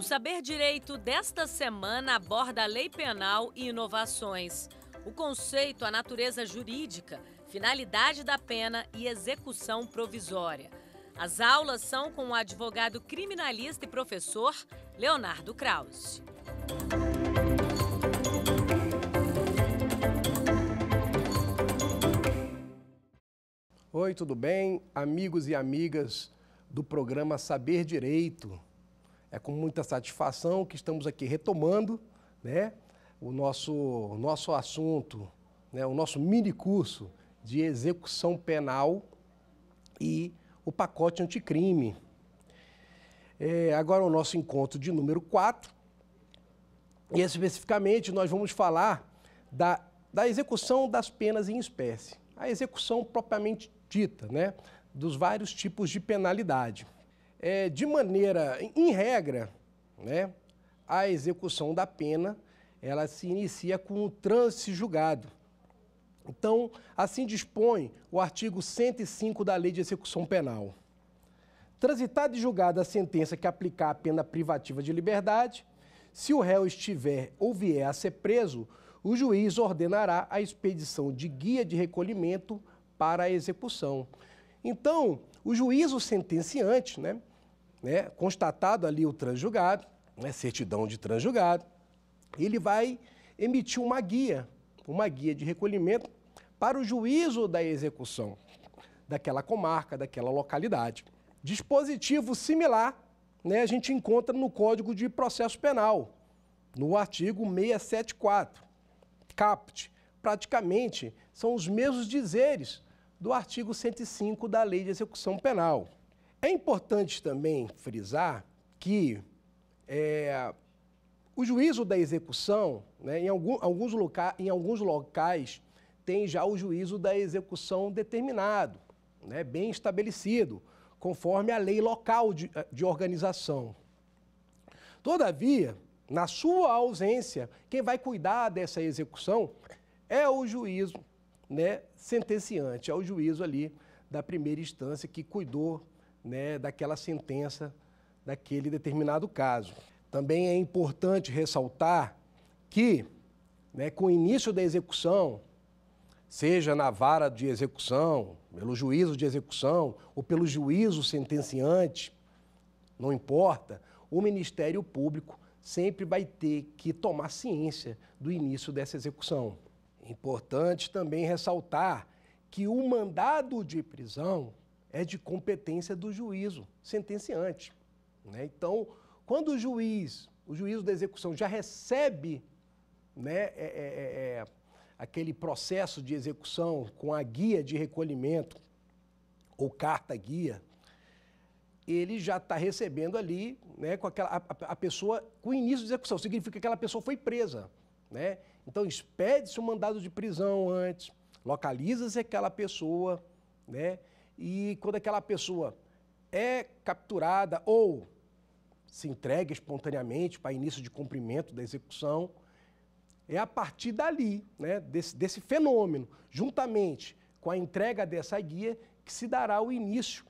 Saber Direito desta semana aborda a lei penal e inovações. O conceito, a natureza jurídica, finalidade da pena e execução provisória. As aulas são com o advogado criminalista e professor Leonardo Krause. Oi, tudo bem? Amigos e amigas do programa Saber Direito. É com muita satisfação que estamos aqui retomando, o nosso assunto, o nosso mini curso de execução penal e o pacote anticrime. Agora o nosso encontro de número 4, e especificamente nós vamos falar da execução das penas em espécie, a execução propriamente dita, dos vários tipos de penalidade. Em regra, a execução da pena, ela se inicia com o trânsito julgado. Então, assim dispõe o artigo 105 da Lei de Execução Penal. Transitada e julgada a sentença que aplicar a pena privativa de liberdade, se o réu estiver ou vier a ser preso, o juiz ordenará a expedição de guia de recolhimento para a execução. Então, o juízo sentenciante, constatado ali o transjulgado, certidão de transjulgado, ele vai emitir uma guia de recolhimento para o juízo da execução daquela comarca, daquela localidade. Dispositivo similar, a gente encontra no Código de Processo Penal, no artigo 674, caput. Praticamente são os mesmos dizeres do artigo 105 da Lei de Execução Penal. É importante também frisar que o juízo da execução, em alguns locais, tem já o juízo da execução determinado, bem estabelecido, conforme a lei local de organização. Todavia, na sua ausência, quem vai cuidar dessa execução é o juízo sentenciante, é o juízo ali da primeira instância que cuidou daquela sentença, daquele determinado caso. Também é importante ressaltar que, com o início da execução, seja na vara de execução, pelo juízo de execução ou pelo juízo sentenciante, não importa, o Ministério Público sempre vai ter que tomar ciência do início dessa execução. É importante também ressaltar que o mandado de prisão é de competência do juízo sentenciante. Então, quando o juízo da execução já recebe aquele processo de execução com a guia de recolhimento ou carta-guia, ele já está recebendo ali com a pessoa com o início de execução. Significa que aquela pessoa foi presa. Então, expede-se o mandado de prisão antes, localiza-se aquela pessoa, e quando aquela pessoa é capturada ou se entrega espontaneamente para início de cumprimento da execução, é a partir dali, desse fenômeno, juntamente com a entrega dessa guia, que se dará o início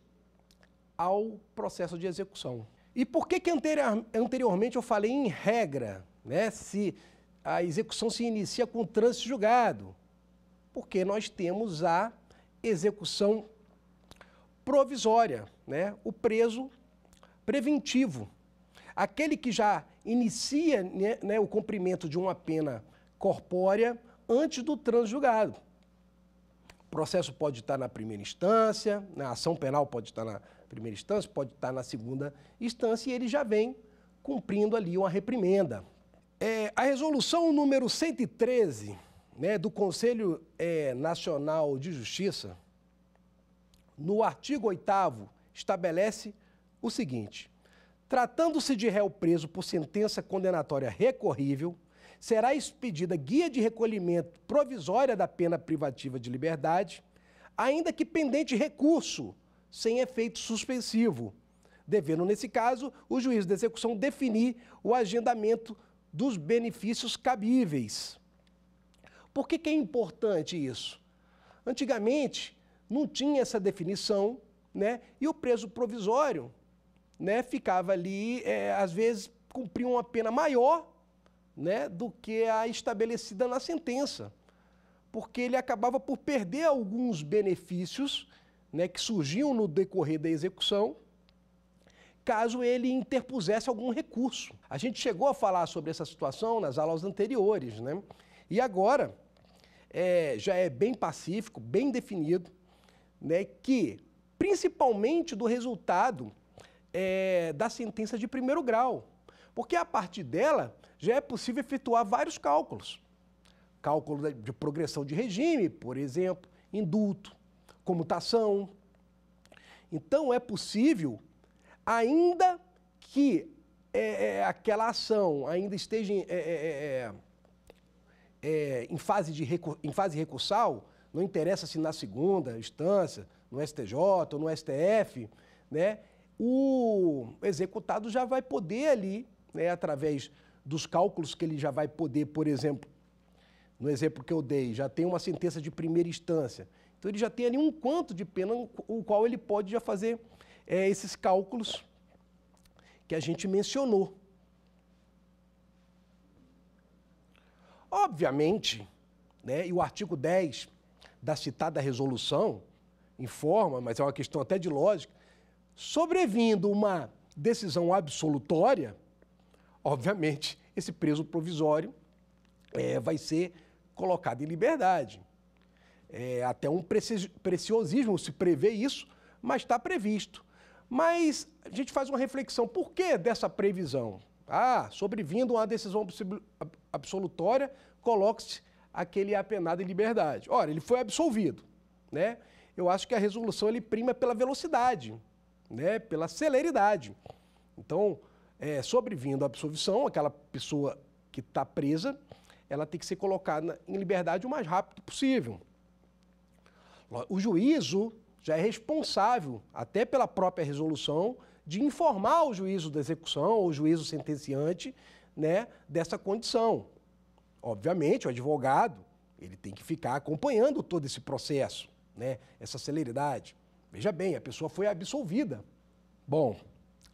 ao processo de execução. E por que anteriormente eu falei em regra, se a execução se inicia com o trânsito julgado? Porque nós temos a execução provisória, o preso preventivo. Aquele que já inicia o cumprimento de uma pena corpórea antes do trânsito julgado. O processo pode estar na primeira instância, a ação penal pode estar na primeira instância, pode estar na segunda instância, e ele já vem cumprindo ali uma reprimenda. A resolução número 113 do Conselho Nacional de Justiça, no artigo 8º, estabelece o seguinte: tratando-se de réu preso por sentença condenatória recorrível, será expedida guia de recolhimento provisória da pena privativa de liberdade, ainda que pendente recurso, sem efeito suspensivo, devendo, nesse caso, o juiz da execução definir o agendamento dos benefícios cabíveis. Por que é importante isso? Antigamente, não tinha essa definição, e o preso provisório ficava ali, às vezes, cumprir uma pena maior, né, do que a estabelecida na sentença, porque ele acabava por perder alguns benefícios, né, que surgiam no decorrer da execução, caso ele interpusesse algum recurso. A gente chegou a falar sobre essa situação nas aulas anteriores, né? E agora já é bem pacífico, bem definido, né, que principalmente do resultado da sentença de primeiro grau, porque a partir dela já é possível efetuar vários cálculos. Cálculo de progressão de regime, por exemplo, indulto, comutação. Então é possível, ainda que aquela ação ainda esteja em fase recursal, não interessa se na segunda instância, no STJ ou no STF, né, o executado já vai poder ali, né, através dos cálculos que ele já vai poder, por exemplo, no exemplo que eu dei, já tem uma sentença de primeira instância, então ele já tem ali um quanto de pena, o qual ele pode já fazer esses cálculos que a gente mencionou. Obviamente, né, e o artigo 10 da citada resolução informa, mas é uma questão até de lógica, sobrevindo uma decisão absolutória, obviamente, esse preso provisório vai ser colocado em liberdade. Até um preciosismo se prevê isso, mas está previsto. Mas a gente faz uma reflexão, por que dessa previsão? Sobrevindo uma decisão absolutória, coloca-se aquele apenado em liberdade. Ora, ele foi absolvido, né? Eu acho que a resolução ele prima pela velocidade, né? Pela celeridade. Então, sobrevindo a absolvição, aquela pessoa que está presa, ela tem que ser colocada em liberdade o mais rápido possível. O juízo já é responsável, até pela própria resolução, de informar o juízo da execução ou o juízo sentenciante, né, dessa condição. Obviamente, o advogado ele tem que ficar acompanhando todo esse processo, né, essa celeridade. Veja bem, a pessoa foi absolvida. Bom,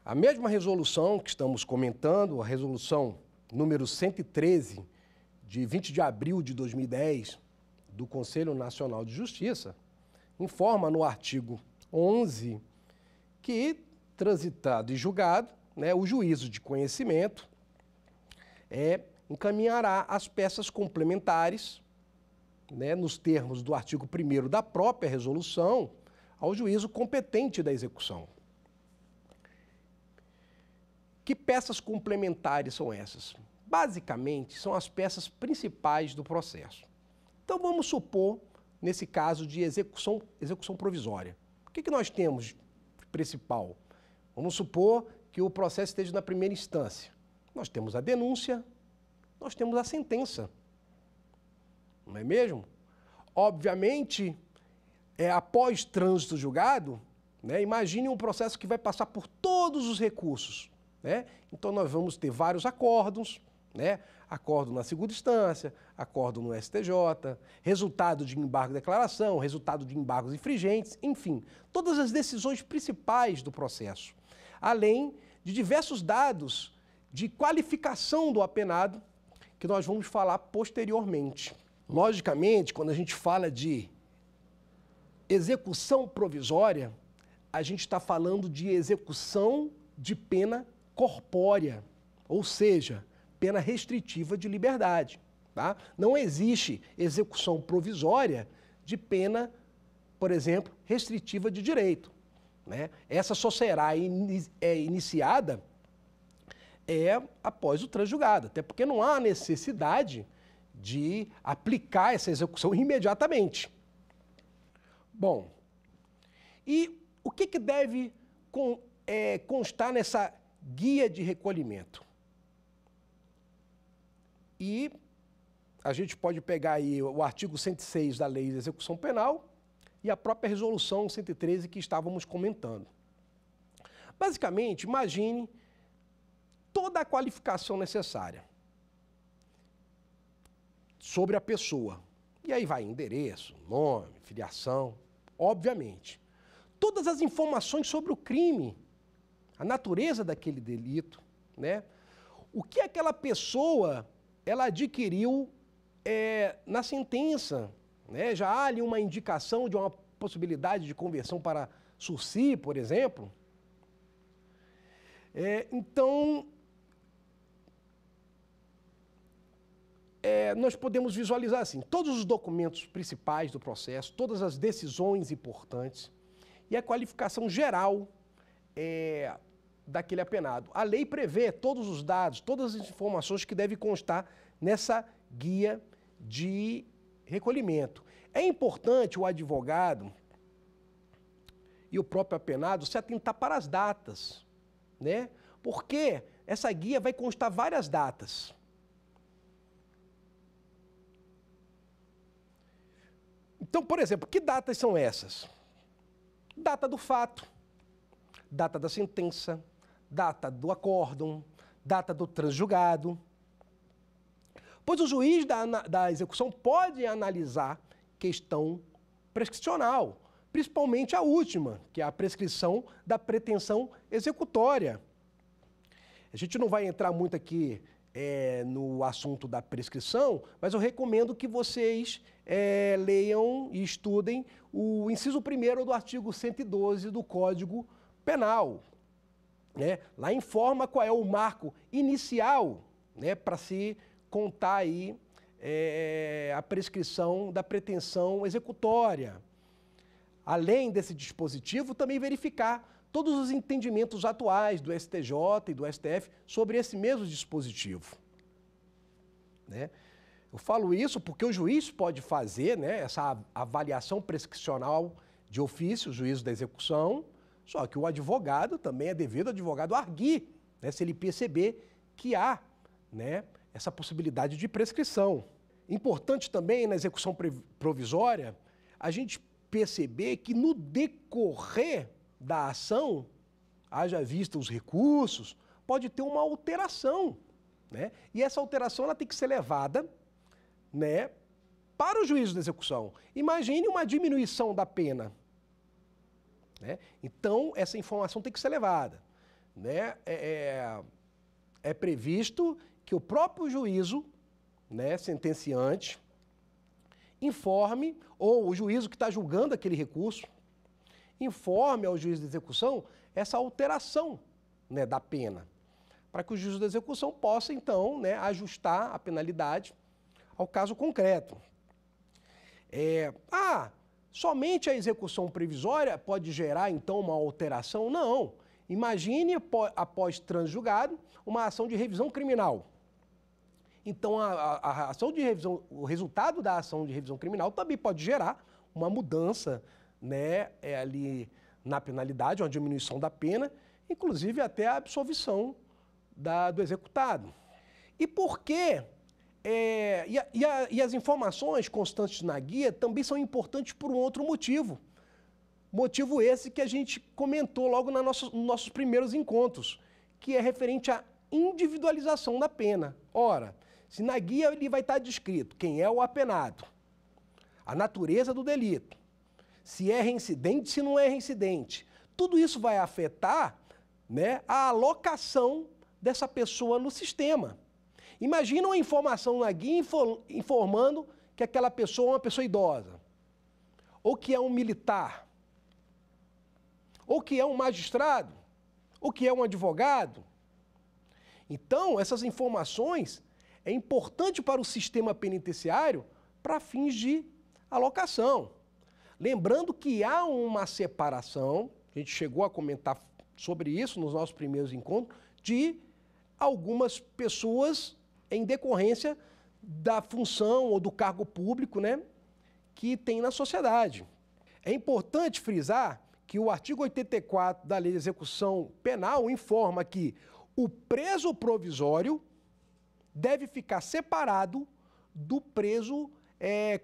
a mesma resolução que estamos comentando, a resolução número 113, de 20 de abril de 2010, do Conselho Nacional de Justiça, informa no artigo 11 que, transitado e julgado, né, o juízo de conhecimento encaminhará as peças complementares, né, nos termos do artigo 1º da própria resolução, ao juízo competente da execução. Que peças complementares são essas? Basicamente, são as peças principais do processo. Então, vamos supor, nesse caso de execução provisória. O que nós temos de principal? Vamos supor que o processo esteja na primeira instância. Nós temos a denúncia, nós temos a sentença. Não é mesmo? Obviamente, após trânsito julgado, né, imagine um processo que vai passar por todos os recursos, né? Então, nós vamos ter vários acórdons, né? Acordo na segunda instância, acordo no STJ, resultado de embargo de declaração, resultado de embargos infringentes, enfim, todas as decisões principais do processo, além de diversos dados de qualificação do apenado, que nós vamos falar posteriormente. Logicamente, quando a gente fala de execução provisória, a gente está falando de execução de pena corpórea, ou seja, pena restritiva de liberdade. Tá? Não existe execução provisória de pena, por exemplo, restritiva de direito. Né? Essa só será iniciada após o transjulgado, até porque não há necessidade de aplicar essa execução imediatamente. Bom, e o que deve constar nessa guia de recolhimento? E a gente pode pegar aí o artigo 106 da Lei de Execução Penal e a própria resolução 113 que estávamos comentando. Basicamente, imagine toda a qualificação necessária sobre a pessoa. E aí vai endereço, nome, filiação, obviamente. Todas as informações sobre o crime, a natureza daquele delito, né? o que aquela pessoa ela adquiriu na sentença, né? Já há ali uma indicação de uma possibilidade de conversão para sursi, por exemplo. Então, nós podemos visualizar assim, todos os documentos principais do processo, todas as decisões importantes e a qualificação geral daquele apenado. A lei prevê todos os dados, todas as informações que devem constar nessa guia de recolhimento. É importante o advogado e o próprio apenado se atentar para as datas, né? Porque essa guia vai constar várias datas. Então, por exemplo, que datas são essas? Data do fato, data da sentença, data do acórdão, data do transjulgado. Pois o juiz da execução pode analisar questão prescricional, principalmente a última, que é a prescrição da pretensão executória. A gente não vai entrar muito aqui no assunto da prescrição, mas eu recomendo que vocês leiam e estudem o inciso 1º do artigo 112 do Código Penal. Né? Lá informa qual é o marco inicial, né, para se contar aí a prescrição da pretensão executória. Além desse dispositivo, também verificar todos os entendimentos atuais do STJ e do STF sobre esse mesmo dispositivo. Né? Eu falo isso porque o juiz pode fazer, né, essa avaliação prescricional de ofício, o juízo da execução, só que o advogado também é devido ao advogado arguir, né, se ele perceber que há, né, essa possibilidade de prescrição. Importante também na execução provisória a gente perceber que no decorrer da ação, haja vista os recursos, pode ter uma alteração, né? E essa alteração ela tem que ser levada, né, para o juízo da execução. Imagine uma diminuição da pena, né? Então, essa informação tem que ser levada, né? É previsto que o próprio juízo, né, sentenciante, informe, ou o juízo que está julgando aquele recurso, informe ao juiz de execução essa alteração, né, da pena, para que o juiz da execução possa, então, né, ajustar a penalidade ao caso concreto. Somente a execução provisória pode gerar, então, uma alteração? Não. Imagine, após transjulgado, uma ação de revisão criminal. Então, a ação de revisão, o resultado da ação de revisão criminal também pode gerar uma mudança, né, ali na penalidade, uma diminuição da pena, inclusive até a absolvição do executado. E por quê? E as informações constantes na guia também são importantes por um outro motivo. Motivo esse que a gente comentou logo nos nossos primeiros encontros, que é referente à individualização da pena. Ora, se na guia ele vai estar descrito quem é o apenado, a natureza do delito, se é reincidente, se não é reincidente, tudo isso vai afetar, né, a alocação dessa pessoa no sistema. Imagina uma informação na guia informando que aquela pessoa é uma pessoa idosa, ou que é um militar, ou que é um magistrado, ou que é um advogado. Então, essas informações é importante para o sistema penitenciário para fins de alocação. Lembrando que há uma separação, a gente chegou a comentar sobre isso nos nossos primeiros encontros, de algumas pessoas em decorrência da função ou do cargo público, né, que tem na sociedade. É importante frisar que o artigo 84 da Lei de Execução Penal informa que o preso provisório deve ficar separado do preso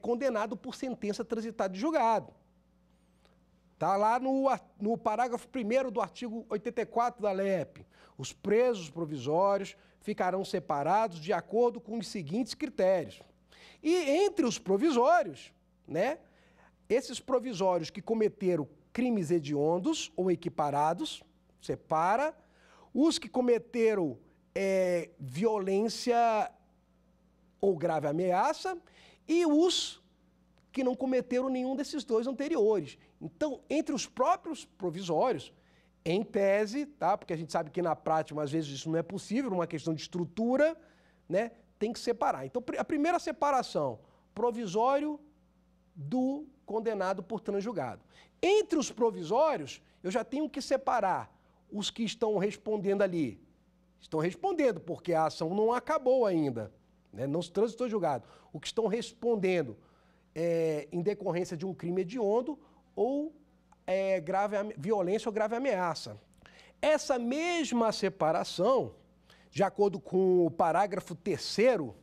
condenado por sentença transitada de julgado. Está lá no parágrafo 1º do artigo 84 da LEP. Os presos provisórios ficarão separados de acordo com os seguintes critérios. E entre os provisórios, né, esses provisórios que cometeram crimes hediondos ou equiparados, separa. Os que cometeram violência ou grave ameaça e os que não cometeram nenhum desses dois anteriores. Então, entre os próprios provisórios, em tese, tá? Porque a gente sabe que na prática, às vezes, isso não é possível, uma questão de estrutura, né? Tem que separar. Então, a primeira separação, provisório do condenado por transjulgado. Entre os provisórios, eu já tenho que separar os que estão respondendo ali. Estão respondendo, porque a ação não acabou ainda, né? Não se transitou julgado. O que estão respondendo em decorrência de um crime hediondo ou violência ou grave ameaça. Essa mesma separação, de acordo com o parágrafo 3º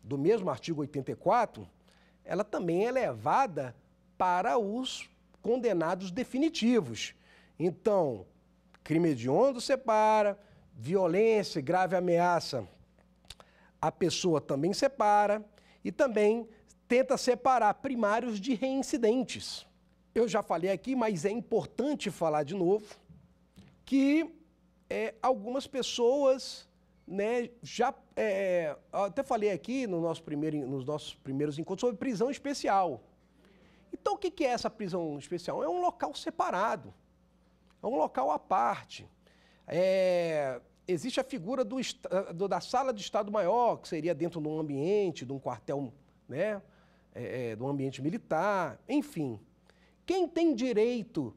do mesmo artigo 84, ela também é levada para os condenados definitivos. Então, crime hediondo separa, violência e grave ameaça, a pessoa também separa e também tenta separar primários de reincidentes. Eu já falei aqui, mas é importante falar de novo, que algumas pessoas, né, até falei aqui nos nossos primeiros encontros sobre prisão especial. Então, o que é essa prisão especial? É um local separado, é um local à parte. Existe a figura da sala de Estado-Maior, que seria dentro de um ambiente, de um quartel, né, de um ambiente militar, enfim. Quem tem direito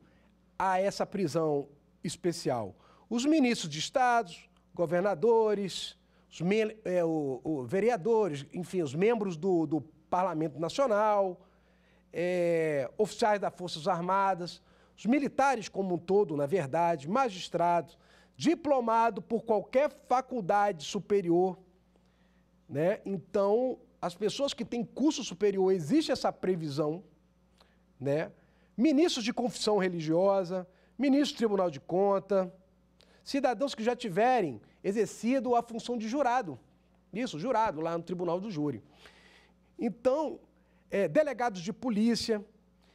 a essa prisão especial? Os ministros de Estado, governadores, os vereadores, enfim, os membros do Parlamento Nacional, oficiais das Forças Armadas, os militares como um todo, na verdade, magistrados, diplomado por qualquer faculdade superior, né? Então, as pessoas que têm curso superior, existe essa previsão, né? Ministros de confissão religiosa, ministros do Tribunal de Contas, cidadãos que já tiverem exercido a função de jurado, isso, jurado, lá no Tribunal do Júri. Então, delegados de polícia,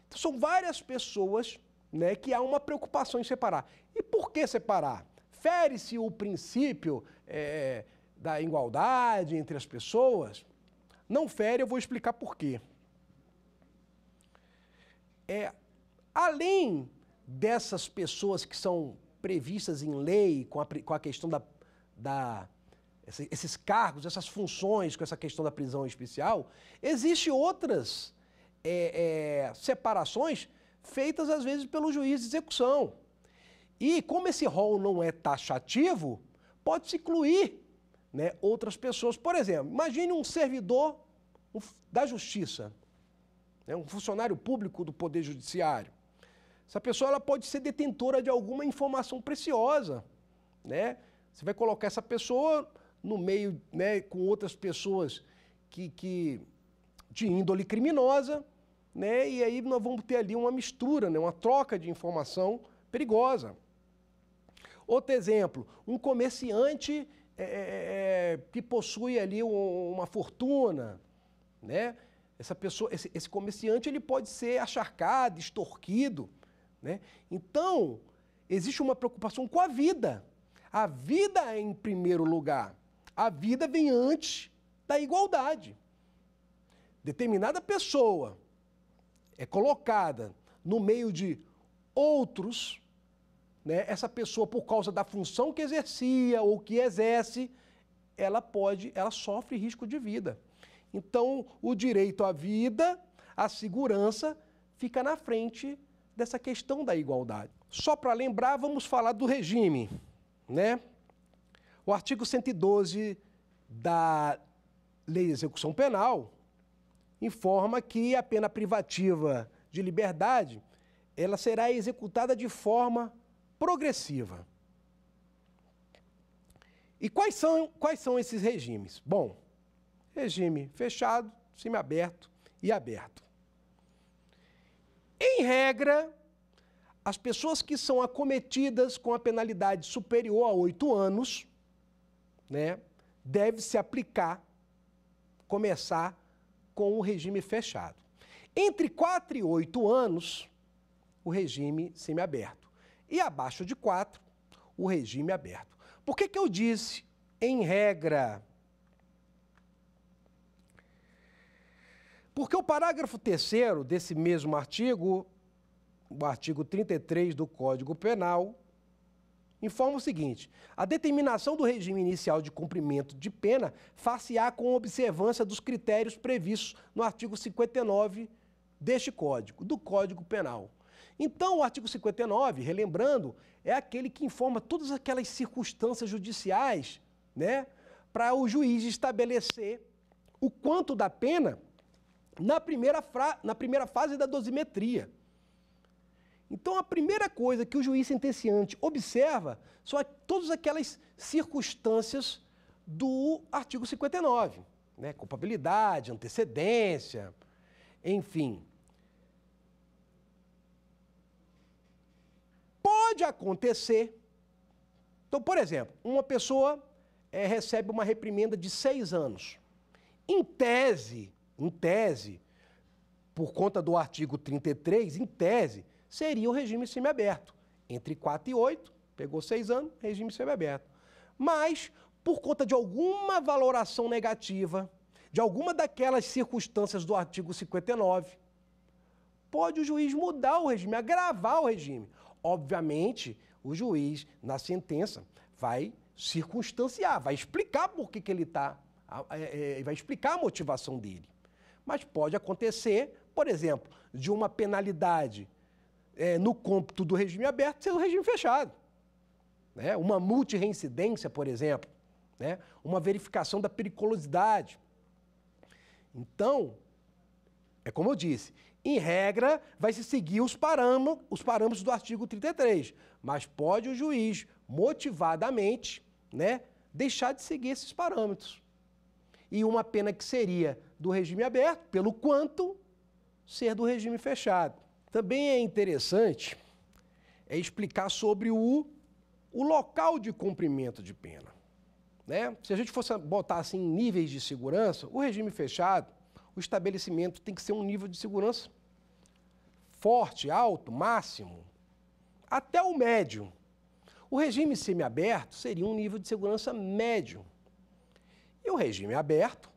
então, são várias pessoas, né, que há uma preocupação em separar. E por que separar? Fere-se o princípio da igualdade entre as pessoas? Não fere, eu vou explicar por quê. Além dessas pessoas que são previstas em lei com a questão esses cargos, essas funções com essa questão da prisão especial, existem outras separações feitas, às vezes, pelo juiz de execução. E como esse rol não é taxativo, pode-se incluir, né, outras pessoas. Por exemplo, imagine um servidor da justiça, né, um funcionário público do Poder Judiciário. Essa pessoa ela pode ser detentora de alguma informação preciosa, né? Você vai colocar essa pessoa no meio, né, com outras pessoas de índole criminosa, né? E aí nós vamos ter ali uma mistura, né, uma troca de informação perigosa. Outro exemplo, um comerciante que possui ali uma fortuna, né? Essa pessoa, esse comerciante ele pode ser acharcado, extorquido, né? Então, existe uma preocupação com a vida. A vida é em primeiro lugar. A vida vem antes da igualdade. Determinada pessoa é colocada no meio de outros, né? Essa pessoa, por causa da função que exercia ou que exerce, ela sofre risco de vida. Então, o direito à vida, à segurança, fica na frente dessa questão da igualdade. Só para lembrar, vamos falar do regime, né? O artigo 112 da Lei de Execução Penal informa que a pena privativa de liberdade ela será executada de forma progressiva. E quais são esses regimes? Bom, regime fechado, semiaberto e aberto. Em regra, as pessoas que são acometidas com a penalidade superior a 8 anos, né, deve-se começar com o regime fechado. Entre 4 e 8 anos, o regime semiaberto. E abaixo de 4, o regime aberto. Por que eu disse em regra. Porque o parágrafo 3º desse mesmo artigo, o artigo 33 do Código Penal, informa o seguinte: a determinação do regime inicial de cumprimento de pena far-se-á com observância dos critérios previstos no artigo 59 deste Código, do Código Penal. Então, o artigo 59, relembrando, é aquele que informa todas aquelas circunstâncias judiciais, né, para o juiz estabelecer o quanto da pena na primeira fase da dosimetria. Então, a primeira coisa que o juiz sentenciante observa são todas aquelas circunstâncias do artigo 59, né? Culpabilidade, antecedência, enfim. Pode acontecer. Então, por exemplo, uma pessoa recebe uma reprimenda de 6 anos. Em tese, por conta do artigo 33, em tese, seria o regime semiaberto. Entre 4 e 8, pegou 6 anos, regime semiaberto. Mas, por conta de alguma valoração negativa, de alguma daquelas circunstâncias do artigo 59, pode o juiz mudar o regime, agravar o regime. Obviamente, o juiz, na sentença, vai circunstanciar, vai explicar por que ele está, vai explicar a motivação dele. Mas pode acontecer, por exemplo, de uma penalidade no cômputo do regime aberto ser o regime fechado. Né? Uma multireincidência, por exemplo, né? Uma verificação da periculosidade. Então, é como eu disse, em regra, vai se seguir os parâmetros do artigo 33, mas pode o juiz, motivadamente, né, deixar de seguir esses parâmetros. E uma pena que seria do regime aberto, pelo quanto ser do regime fechado. Também é interessante explicar sobre o local de cumprimento de pena. Né? Se a gente fosse botar assim níveis de segurança, o regime fechado, o estabelecimento tem que ser um nível de segurança forte, alto, máximo, até o médio. O regime semiaberto seria um nível de segurança médio. E o regime aberto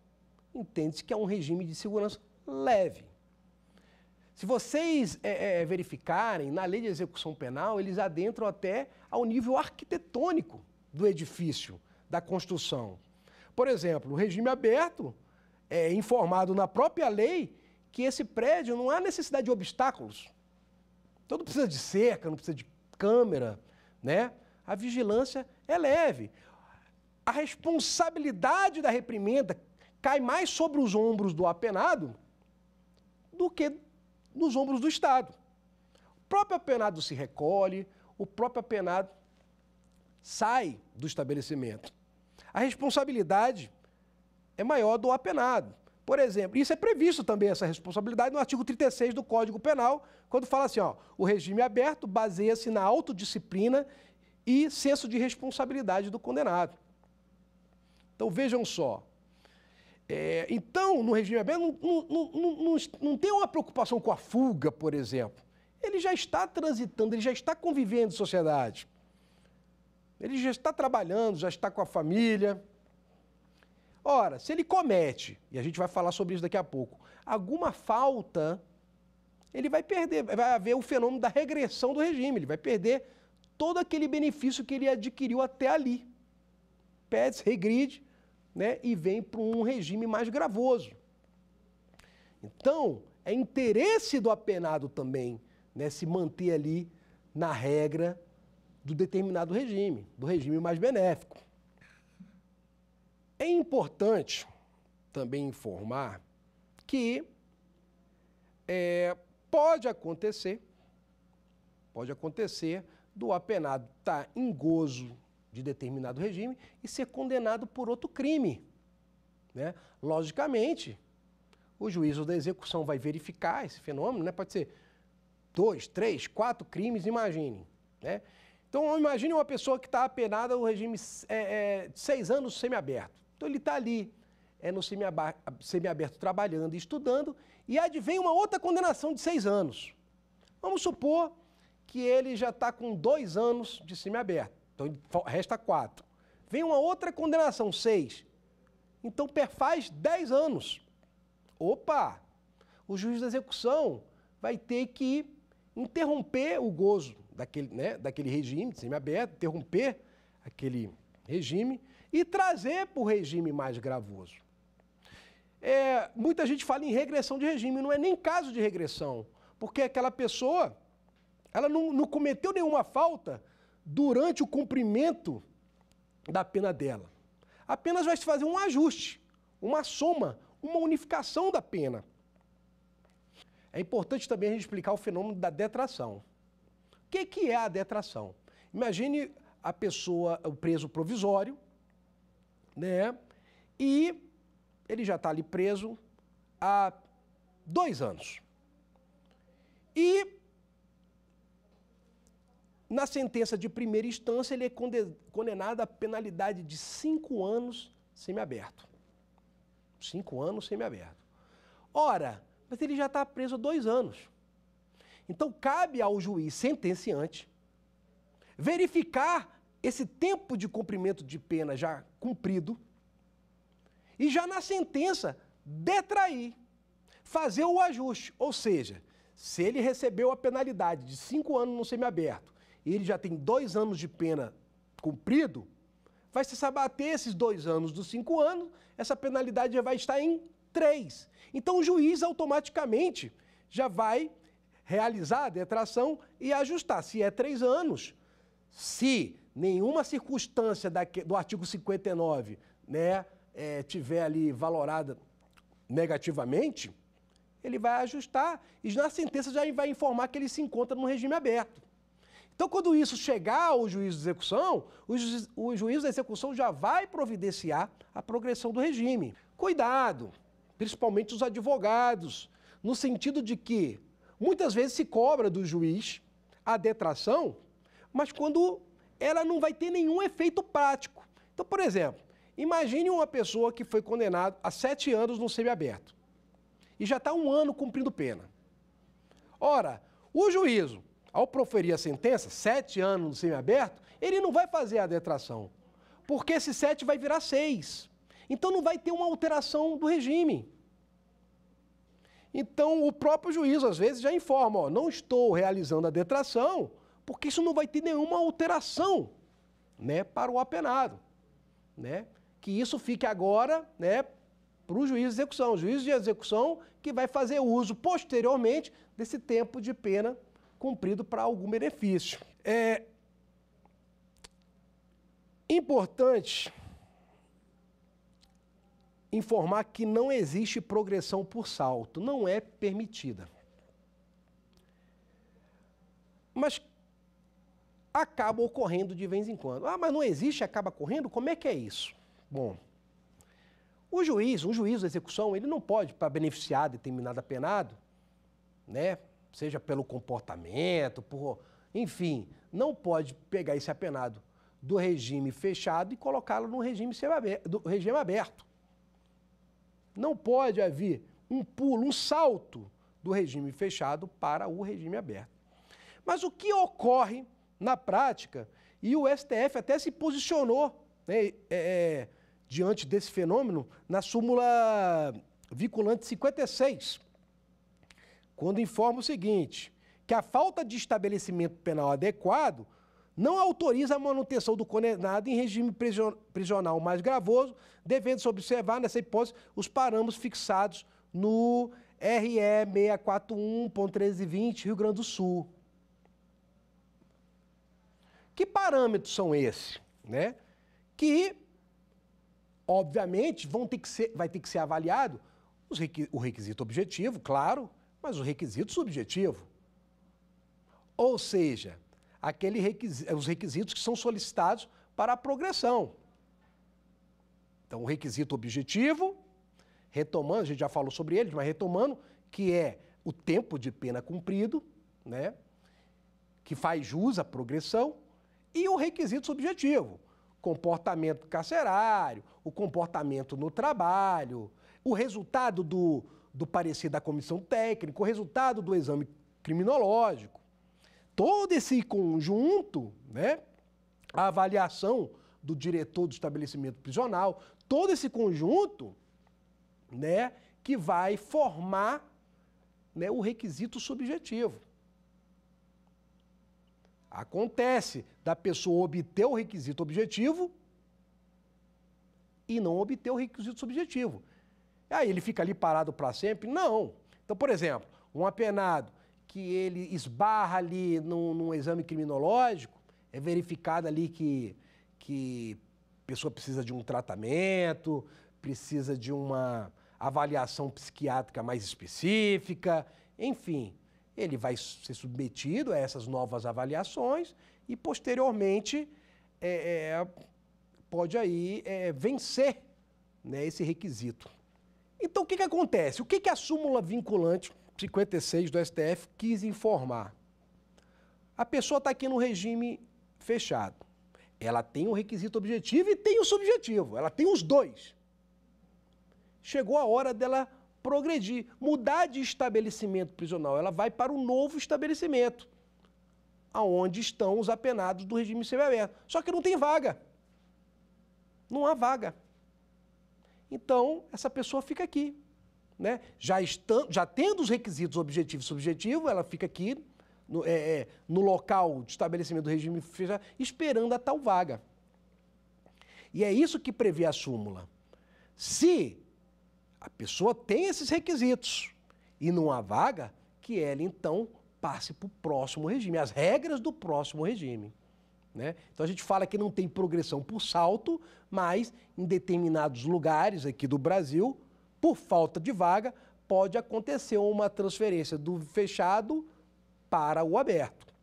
entende-se que é um regime de segurança leve. Se vocês verificarem, na lei de execução penal, eles adentram até ao nível arquitetônico do edifício, da construção. Por exemplo, o regime aberto é informado na própria lei que esse prédio não há necessidade de obstáculos. Então não precisa de cerca, não precisa de câmera, né? A vigilância é leve. A responsabilidade da reprimenda cai mais sobre os ombros do apenado do que nos ombros do Estado. O próprio apenado se recolhe, o próprio apenado sai do estabelecimento. A responsabilidade é maior do apenado. Por exemplo, isso é previsto também, essa responsabilidade, no artigo 36 do Código Penal, quando fala assim, ó, o regime aberto baseia-se na autodisciplina e senso de responsabilidade do condenado. Então, vejam só. Então, no regime aberto, não tem uma preocupação com a fuga, por exemplo. Ele já está transitando, ele já está convivendo em sociedade. Ele já está trabalhando, já está com a família. Ora, se ele comete, e a gente vai falar sobre isso daqui a pouco, alguma falta, ele vai perder, vai haver o fenômeno da regressão do regime, ele vai perder todo aquele benefício que ele adquiriu até ali. Pede-se, regride, né, e vem para um regime mais gravoso. Então, é interesse do apenado também, né, se manter ali na regra do determinado regime, do regime mais benéfico. É importante também informar que pode acontecer do apenado estar em gozo de determinado regime e ser condenado por outro crime. Né? Logicamente, o juízo da execução vai verificar esse fenômeno, né? Pode ser 2, 3, 4 crimes, imaginem. Né? Então, imagine uma pessoa que está apenada no regime de 6 anos semiaberto. Então, ele está ali no semiaberto trabalhando e estudando e advém uma outra condenação de 6 anos. Vamos supor que ele já está com 2 anos de semiaberto. Então, resta 4. Vem uma outra condenação, 6. Então perfaz 10 anos. Opa! O juiz da execução vai ter que interromper o gozo daquele regime de semiaberto, interromper aquele regime e trazer para o regime mais gravoso. Muita gente fala em regressão de regime, não é nem caso de regressão, porque aquela pessoa ela não cometeu nenhuma falta durante o cumprimento da pena dela. Apenas vai se fazer um ajuste, uma soma, uma unificação da pena. É importante também a gente explicar o fenômeno da detração. O que é a detração? Imagine a pessoa, o preso provisório, né? E ele já está ali preso há 2 anos. E na sentença de primeira instância ele é condenado à penalidade de 5 anos semiaberto. 5 anos semiaberto. Ora, mas ele já está preso há 2 anos. Então cabe ao juiz sentenciante verificar esse tempo de cumprimento de pena já cumprido e já na sentença detrair, fazer o ajuste. Ou seja, se ele recebeu a penalidade de 5 anos no semiaberto e ele já tem 2 anos de pena cumprido, vai se abater esses 2 anos dos 5 anos, essa penalidade já vai estar em 3. Então o juiz automaticamente já vai realizar a detração e ajustar. Se é 3 anos, se nenhuma circunstância do artigo 59, né, tiver ali valorada negativamente, ele vai ajustar e na sentença já vai informar que ele se encontra no regime aberto. Então, quando isso chegar ao juiz de execução, o juiz da execução já vai providenciar a progressão do regime. Cuidado, principalmente os advogados, no sentido de que muitas vezes se cobra do juiz a detração, mas quando ela não vai ter nenhum efeito prático. Então, por exemplo, imagine uma pessoa que foi condenada a 7 anos no semiaberto e já está 1 ano cumprindo pena. Ora, o juízo, ao proferir a sentença, 7 anos no semiaberto, ele não vai fazer a detração, porque esse 7 vai virar 6. Então não vai ter uma alteração do regime. Então o próprio juiz, às vezes, já informa, ó, não estou realizando a detração, porque isso não vai ter nenhuma alteração, né, para o apenado. Né? Que isso fique agora, né, para o juiz de execução. O juiz de execução que vai fazer uso posteriormente desse tempo de pena cumprido para algum benefício. É importante informar que não existe progressão por salto, não é permitida. Mas acaba ocorrendo de vez em quando. Ah, mas não existe, acaba ocorrendo? Como é que é isso? Bom, um juiz da execução, ele não pode, para beneficiar determinado apenado, né, seja pelo comportamento, enfim, não pode pegar esse apenado do regime fechado e colocá-lo no regime aberto. Não pode haver um pulo, um salto do regime fechado para o regime aberto. Mas o que ocorre na prática, e o STF até se posicionou, né, diante desse fenômeno na súmula vinculante 56, quando informa o seguinte, que a falta de estabelecimento penal adequado não autoriza a manutenção do condenado em regime prisional mais gravoso, devendo-se observar, nessa hipótese, os parâmetros fixados no RE 641.1320, Rio Grande do Sul. Que parâmetros são esses? Né? Que, obviamente, vai ter que ser avaliado o requisito objetivo, claro, mas o requisito subjetivo. Ou seja, os requisitos que são solicitados para a progressão. Então, o requisito objetivo, retomando, a gente já falou sobre ele, mas retomando, que é o tempo de pena cumprido, né, que faz jus à progressão, e o requisito subjetivo, comportamento carcerário, o comportamento no trabalho, o resultado do parecer da comissão técnica, o resultado do exame criminológico. Todo esse conjunto, né, a avaliação do diretor do estabelecimento prisional, todo esse conjunto, né, que vai formar, né, o requisito subjetivo. Acontece da pessoa obter o requisito objetivo e não obter o requisito subjetivo. Aí ele fica ali parado para sempre? Não. Então, por exemplo, um apenado que ele esbarra ali num exame criminológico, é verificado ali que a pessoa precisa de um tratamento, precisa de uma avaliação psiquiátrica mais específica, enfim, ele vai ser submetido a essas novas avaliações e, posteriormente, pode aí vencer, né, esse requisito. Então, o que acontece? O que a súmula vinculante 56 do STF quis informar? A pessoa está aqui no regime fechado. Ela tem o requisito objetivo e tem o subjetivo. Ela tem os dois. Chegou a hora dela progredir, mudar de estabelecimento prisional. Ela vai para um novo estabelecimento, aonde estão os apenados do regime semiaberto. Só que não tem vaga. Não há vaga. Então, essa pessoa fica aqui, né? Já tendo os requisitos objetivo e subjetivo, ela fica aqui no local de estabelecimento do regime fechado, esperando a tal vaga. E é isso que prevê a súmula. Se a pessoa tem esses requisitos e não há vaga, que ela, então, passe para o próximo regime, as regras do próximo regime, né? Então, a gente fala que não tem progressão por salto, mas em determinados lugares aqui do Brasil, por falta de vaga, pode acontecer uma transferência do fechado para o aberto.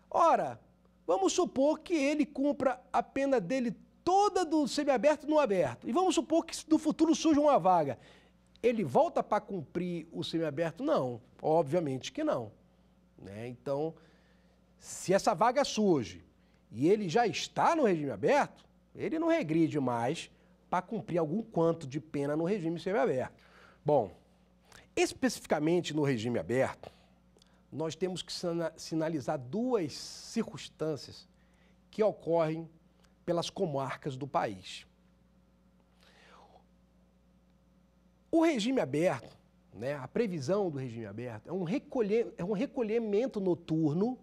Ora, vamos supor que ele cumpra a pena dele toda do semiaberto no aberto. E vamos supor que no futuro surja uma vaga. Ele volta para cumprir o semiaberto? Não, obviamente que não, né? Então, se essa vaga surge e ele já está no regime aberto, ele não regride mais para cumprir algum quanto de pena no regime semiaberto. Bom, especificamente no regime aberto, nós temos que sinalizar duas circunstâncias que ocorrem pelas comarcas do país. O regime aberto, né, a previsão do regime aberto é um recolhimento noturno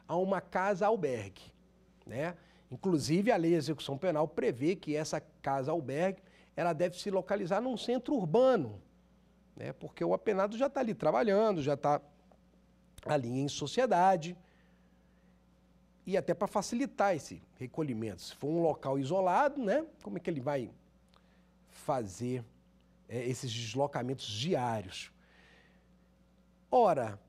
a uma casa-albergue, né? Inclusive, a Lei de Execução Penal prevê que essa casa-albergue ela deve se localizar num centro urbano, né? Porque o apenado já está ali trabalhando, já está ali em sociedade, e até para facilitar esse recolhimento. Se for um local isolado, né, como é que ele vai fazer esses deslocamentos diários? Ora,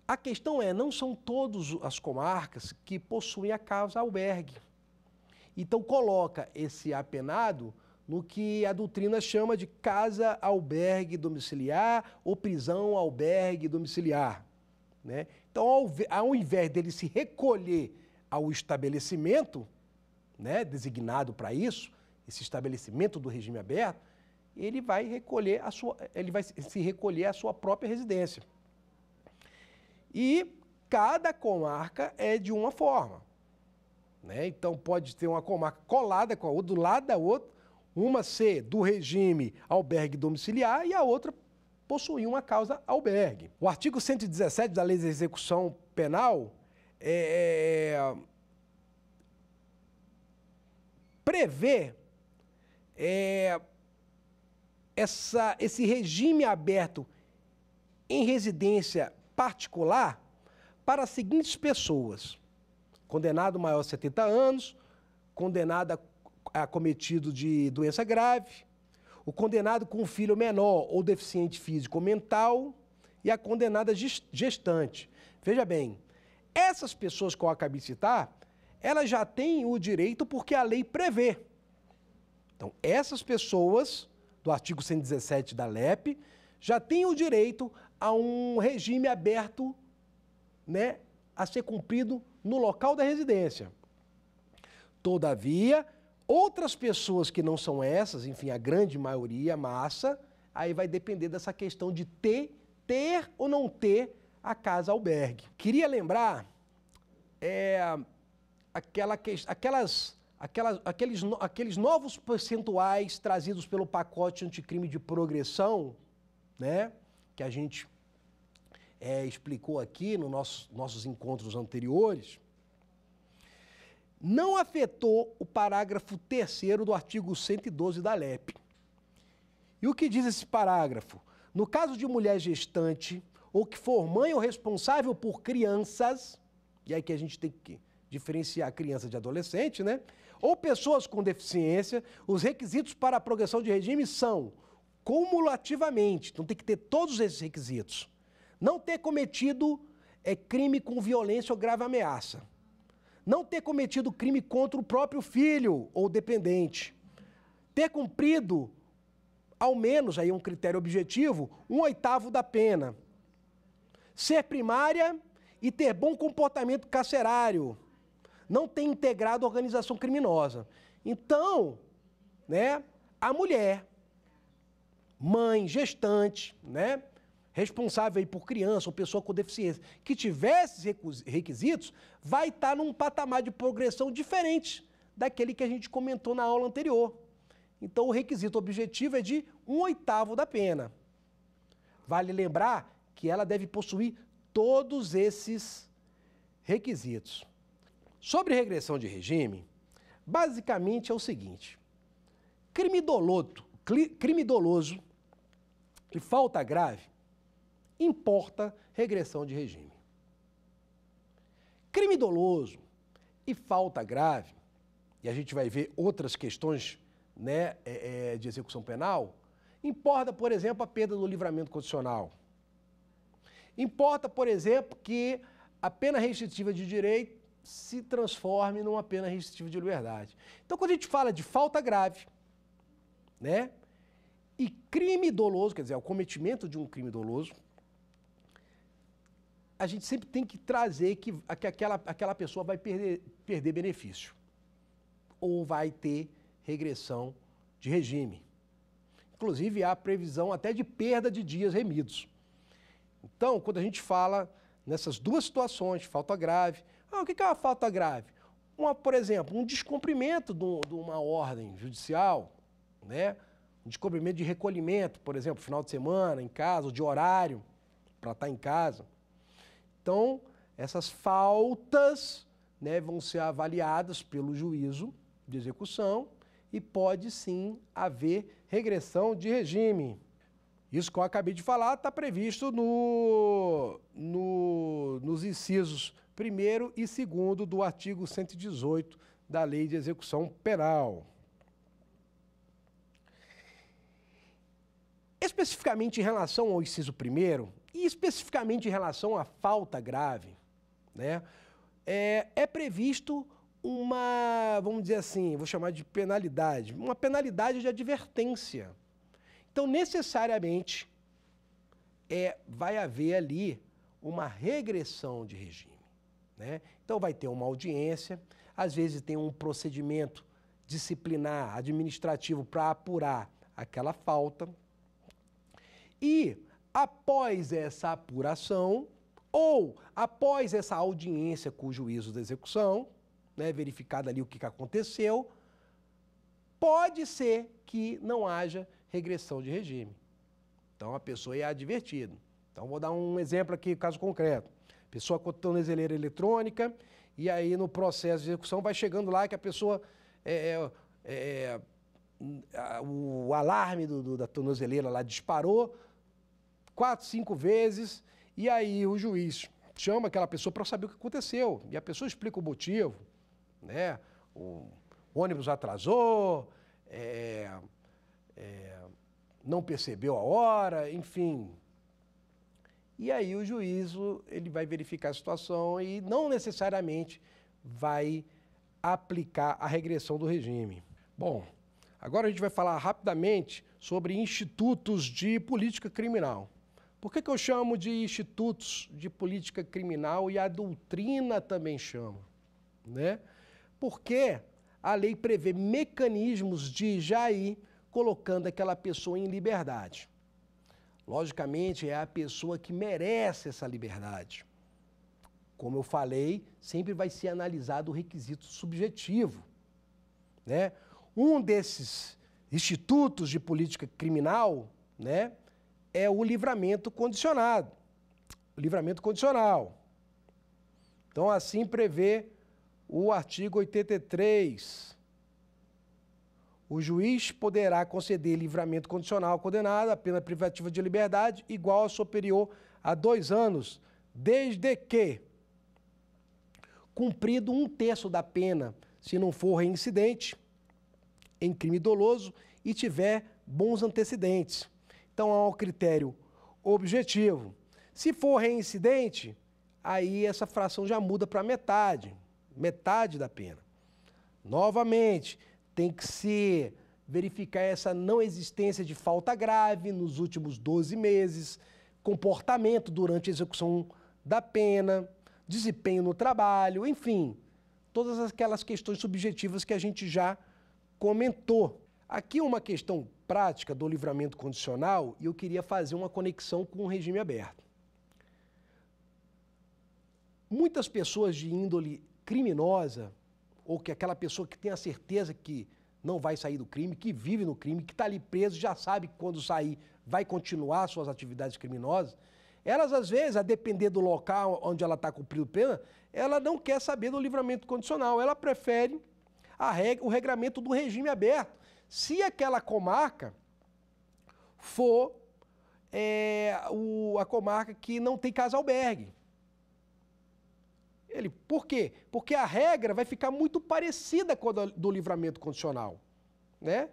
a questão não são todas as comarcas que possuem a casa-albergue. Então, coloca esse apenado no que a doutrina chama de casa-albergue domiciliar ou prisão-albergue domiciliar, né? Então, ao invés dele se recolher ao estabelecimento, né, designado para isso, esse estabelecimento do regime aberto, ele vai se recolher à sua própria residência. E cada comarca é de uma forma, né? Então, pode ter uma comarca colada com a outra, do lado da outra, uma ser do regime albergue domiciliar e a outra possuir uma causa albergue. O artigo 117 da Lei de Execução Penal prevê esse regime aberto em residência particular para as seguintes pessoas: condenado maior de 70 anos, condenado acometido de doença grave, o condenado com filho menor ou deficiente físico ou mental e a condenada gestante. Veja bem, essas pessoas que eu acabei de citar, elas já têm o direito porque a lei prevê. Então, essas pessoas, do artigo 117 da LEP, já têm o direito a um regime aberto, né, a ser cumprido no local da residência. Todavia, outras pessoas que não são essas, enfim, a grande maioria, a massa, aí vai depender dessa questão de ter ou não ter a casa-albergue. Queria lembrar aqueles novos percentuais trazidos pelo pacote anticrime de progressão, né, que a gente explicou aqui nos nossos encontros anteriores, não afetou o parágrafo 3º do artigo 112 da LEP. E o que diz esse parágrafo? No caso de mulher gestante ou que for mãe ou responsável por crianças, e aí que a gente tem que diferenciar criança de adolescente, né? Ou pessoas com deficiência, os requisitos para a progressão de regime são cumulativamente, então tem que ter todos esses requisitos. Não ter cometido crime com violência ou grave ameaça. Não ter cometido crime contra o próprio filho ou dependente. Ter cumprido, ao menos, aí um critério objetivo, 1/8 da pena. Ser primária e ter bom comportamento carcerário. Não ter integrado organização criminosa. Então, né, a mulher, mãe, gestante, né, responsável aí por criança ou pessoa com deficiência, que tiver esses requisitos, vai estar num patamar de progressão diferente daquele que a gente comentou na aula anterior. Então, o requisito objetivo é de 1/8 da pena. Vale lembrar que ela deve possuir todos esses requisitos. Sobre regressão de regime, basicamente é o seguinte: crime doloso e falta grave importa regressão de regime. Crime doloso e falta grave, e a gente vai ver outras questões, né, de execução penal, importa, por exemplo, a perda do livramento condicional. Importa, por exemplo, que a pena restritiva de direito se transforme numa pena restritiva de liberdade. Então, quando a gente fala de falta grave, né, e crime doloso, quer dizer, o cometimento de um crime doloso, a gente sempre tem que trazer que aquela pessoa vai perder benefício ou vai ter regressão de regime. Inclusive, há previsão até de perda de dias remidos. Então, quando a gente fala nessas duas situações, falta grave, o que é uma falta grave? Por exemplo, um descumprimento de uma ordem judicial, né? Um descumprimento de recolhimento, por exemplo, final de semana, em casa, ou de horário para estar em casa. Então, essas faltas, né, vão ser avaliadas pelo juízo de execução e pode sim haver regressão de regime. Isso que eu acabei de falar está previsto nos incisos 1º e 2º do artigo 118 da Lei de Execução Penal. Especificamente em relação ao inciso 1º e especificamente em relação à falta grave, né, é previsto uma, vamos dizer assim, vou chamar de penalidade, uma penalidade de advertência. Então, necessariamente, vai haver ali uma regressão de regime, né? Então, vai ter uma audiência, às vezes tem um procedimento disciplinar, administrativo, para apurar aquela falta. E, após essa apuração, ou após essa audiência com o juízo da execução, né, verificado ali o que aconteceu, pode ser que não haja regressão de regime. Então, a pessoa é advertida. Então, vou dar um exemplo aqui, caso concreto. Pessoa com tornozeleira eletrônica, e aí no processo de execução vai chegando lá que a pessoa, o alarme da tornozeleira lá disparou 4, 5 vezes, e aí o juiz chama aquela pessoa para saber o que aconteceu. E a pessoa explica o motivo, né? O ônibus atrasou, não percebeu a hora, enfim. E aí o juízo ele vai verificar a situação e não necessariamente vai aplicar a regressão do regime. Bom, agora a gente vai falar rapidamente sobre institutos de política criminal. Por que eu chamo de institutos de política criminal e a doutrina também chama, né? Porque a lei prevê mecanismos de já ir colocando aquela pessoa em liberdade. Logicamente, é a pessoa que merece essa liberdade. como eu falei, sempre vai ser analisado o requisito subjetivo, né? Um desses institutos de política criminal, né, é o livramento condicionado. O livramento condicional. Então, assim prevê o artigo 83. O juiz poderá conceder livramento condicional ao condenado a pena privativa de liberdade igual ou superior a 2 anos, desde que cumprido 1/3 da pena, se não for reincidente em crime doloso e tiver bons antecedentes. Então, há um critério objetivo. Se for reincidente, aí essa fração já muda para metade da pena. Novamente, tem que se verificar essa não existência de falta grave nos últimos 12 meses, comportamento durante a execução da pena, desempenho no trabalho, enfim, todas aquelas questões subjetivas que a gente já comentou. Aqui uma questão prática do livramento condicional e eu queria fazer uma conexão com o regime aberto. Muitas pessoas de índole criminosa, ou que aquela pessoa que tem a certeza que não vai sair do crime, que vive no crime, que está ali preso, já sabe que quando sair vai continuar suas atividades criminosas, elas às vezes, a depender do local onde ela está cumprindo pena, ela não quer saber do livramento condicional, ela prefere o regramento do regime aberto. Se aquela comarca for a comarca que não tem casa-albergue. Por quê? Porque a regra vai ficar muito parecida com a do livramento condicional, né?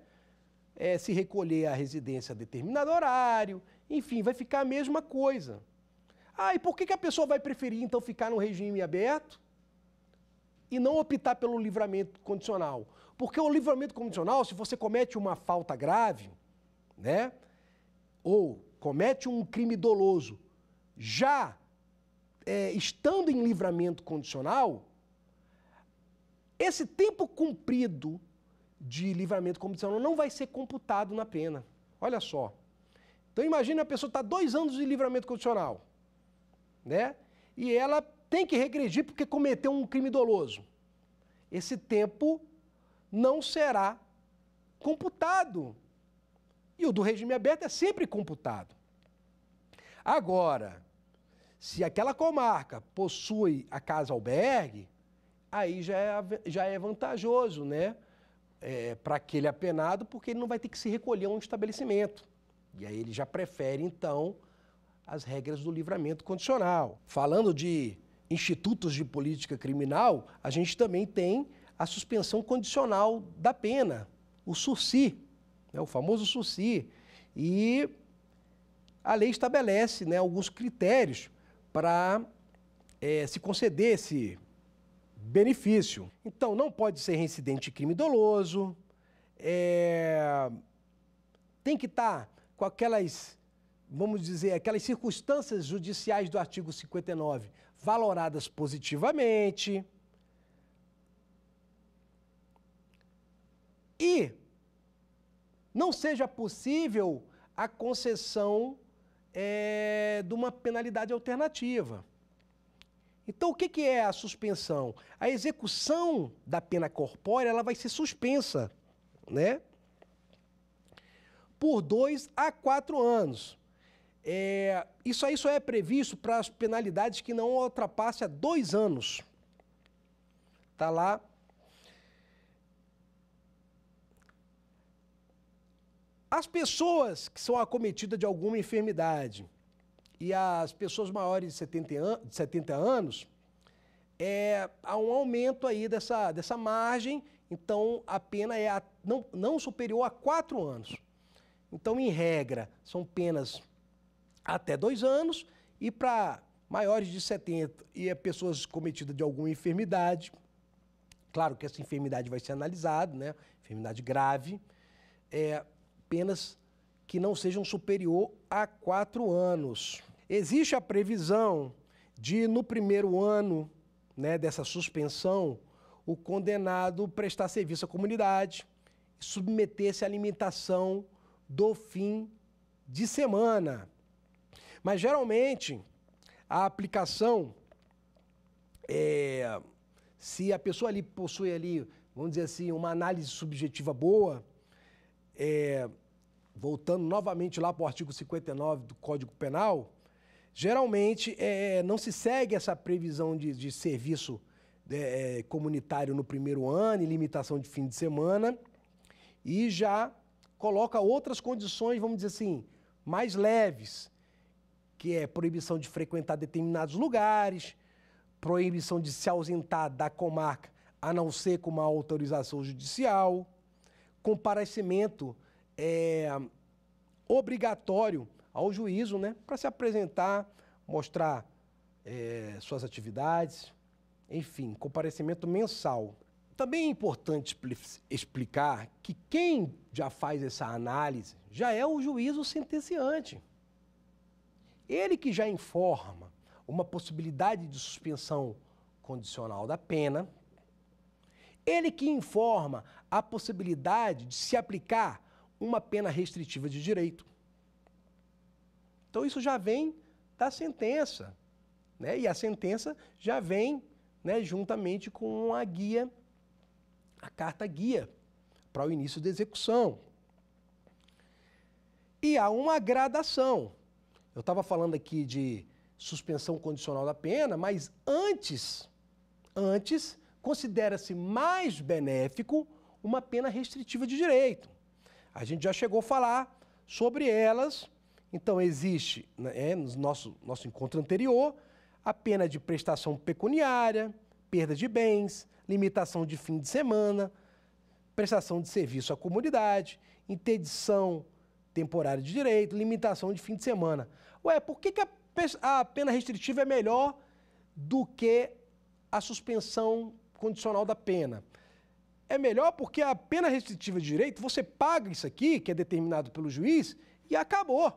Se recolher a residência a determinado horário, enfim, vai ficar a mesma coisa. E por que a pessoa vai preferir, então, ficar no regime aberto e não optar pelo livramento condicional? Porque o livramento condicional, se você comete uma falta grave, né? Ou comete um crime doloso, já estando em livramento condicional, esse tempo cumprido de livramento condicional não vai ser computado na pena. Olha só. Então imagina a pessoa está 2 anos de livramento condicional, né? E ela tem que regredir porque cometeu um crime doloso. Esse tempo não será computado. E o do regime aberto é sempre computado. Agora, se aquela comarca possui a casa-albergue, aí já é vantajoso, né? Para aquele apenado, porque ele não vai ter que se recolher a um estabelecimento. E aí ele já prefere, então, as regras do livramento condicional. Falando de institutos de política criminal, a gente também tem a suspensão condicional da pena, o sursi, né? O famoso sursi. E a lei estabelece, né, alguns critérios para se conceder esse benefício. Então, não pode ser reincidente em crime doloso, tem que estar com aquelas, vamos dizer, aquelas circunstâncias judiciais do artigo 59 valoradas positivamente. E não seja possível a concessão de uma penalidade alternativa. Então, o que é a suspensão? A execução da pena corpórea ela vai ser suspensa, né? Por 2 a 4 anos. Isso aí só é previsto para as penalidades que não ultrapassem a 2 anos. Está lá. As pessoas que são acometidas de alguma enfermidade e as pessoas maiores de 70 anos, há um aumento aí dessa margem, então a pena é não superior a 4 anos. Então, em regra, são penas até 2 anos e para maiores de 70 e pessoas cometidas de alguma enfermidade, claro que essa enfermidade vai ser analisada, né? Enfermidade grave, penas que não sejam superior a 4 anos. Existe a previsão de, no primeiro ano, né, dessa suspensão, o condenado prestar serviço à comunidade e submeter-se à alimentação do fim de semana. Mas, geralmente, a aplicação se a pessoa ali possui ali, vamos dizer assim, uma análise subjetiva boa, voltando novamente lá para o artigo 59 do Código Penal, geralmente não se segue essa previsão de serviço comunitário no primeiro ano e limitação de fim de semana, e já coloca outras condições, vamos dizer assim, mais leves, que é proibição de frequentar determinados lugares, proibição de se ausentar da comarca, a não ser com uma autorização judicial, comparecimento obrigatório ao juízo, né, para se apresentar, mostrar suas atividades, enfim, comparecimento mensal. Também é importante explicar que quem já faz essa análise já é o juízo sentenciante. Ele que já informa uma possibilidade de suspensão condicional da pena, ele que informa a possibilidade de se aplicar uma pena restritiva de direito. Então isso já vem da sentença, né? E a sentença já vem, né, juntamente com a guia, a carta-guia para o início da execução. E há uma gradação. Eu estava falando aqui de suspensão condicional da pena, mas antes considera-se mais benéfico uma pena restritiva de direito. A gente já chegou a falar sobre elas. Então, existe, no nosso encontro anterior, a pena de prestação pecuniária, perda de bens, limitação de fim de semana, prestação de serviço à comunidade, interdição temporária de direito, limitação de fim de semana. Ué, por que a pena restritiva é melhor do que a suspensão condicional da pena? É melhor porque a pena restritiva de direito, você paga isso aqui, que é determinado pelo juiz, e acabou.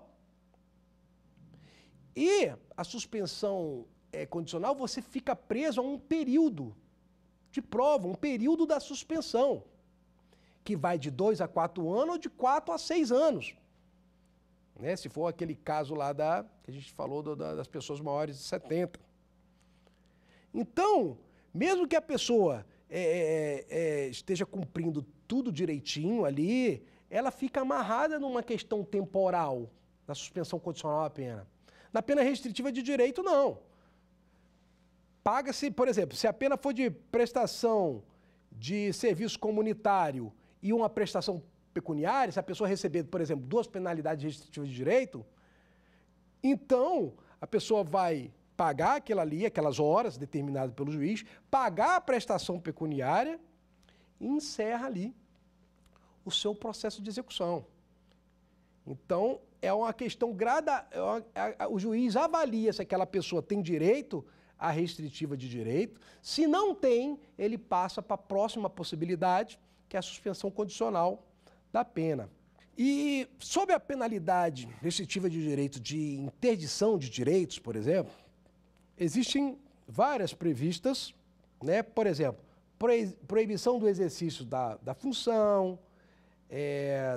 E a suspensão condicional, você fica preso a um período de prova, um período da suspensão, que vai de 2 a 4 anos ou de 4 a 6 anos. Né? Se for aquele caso lá que a gente falou das pessoas maiores de 70. Então, mesmo que a pessoa esteja cumprindo tudo direitinho ali, ela fica amarrada numa questão temporal, na suspensão condicional da pena. Na pena restritiva de direito, não. Paga-se, por exemplo, se a pena for de prestação de serviço comunitário e uma prestação pecuniária, se a pessoa receber, por exemplo, 2 penalidades restritivas de direito, então a pessoa vai pagar aquelas horas determinadas pelo juiz, pagar a prestação pecuniária e encerra ali o seu processo de execução. Então, é uma questão o juiz avalia se aquela pessoa tem direito à restritiva de direito. Se não tem, ele passa para a próxima possibilidade, que é a suspensão condicional da pena. E sobre a penalidade restritiva de direito de interdição de direitos, por exemplo, existem várias previstas, né? Por exemplo, proibição do exercício da função,